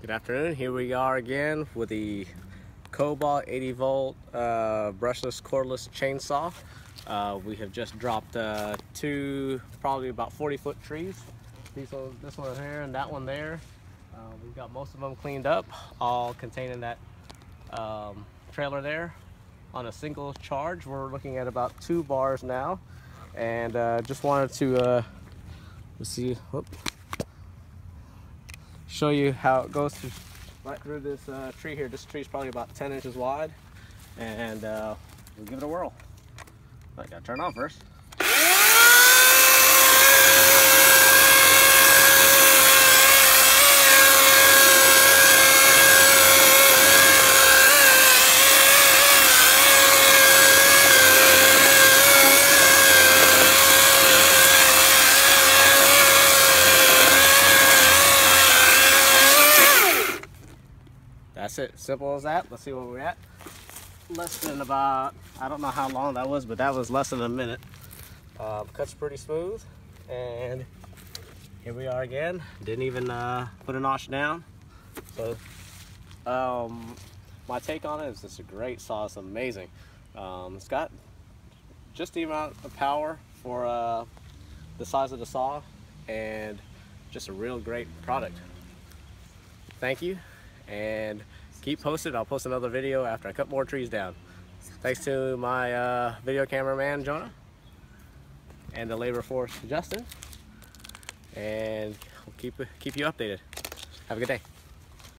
Good afternoon. Here we are again with the Kobalt 80 volt brushless cordless chainsaw. We have just dropped two probably about 40-foot trees. This one here and that one there. We've got most of them cleaned up, all containing that trailer there. On a single charge, we're looking at about 2 bars now, and just wanted to show you how it goes right through this tree here. This tree is probably about 10 inches wide, and we'll give it a whirl. I gotta turn it on first. That's it, simple as that. Let's see where we're at. Less than about, I don't know how long that was, but that was less than a minute. Cuts pretty smooth, and here we are again. Didn't even put a notch down. So my take on it is it's a great saw. It's amazing. It's got just the amount of power for the size of the saw, and just a real great product. Thank you, and keep posted. I'll post another video after I cut more trees down. Thanks to my video cameraman Jonah and the labor force Justin, and we'll keep you updated. Have a good day.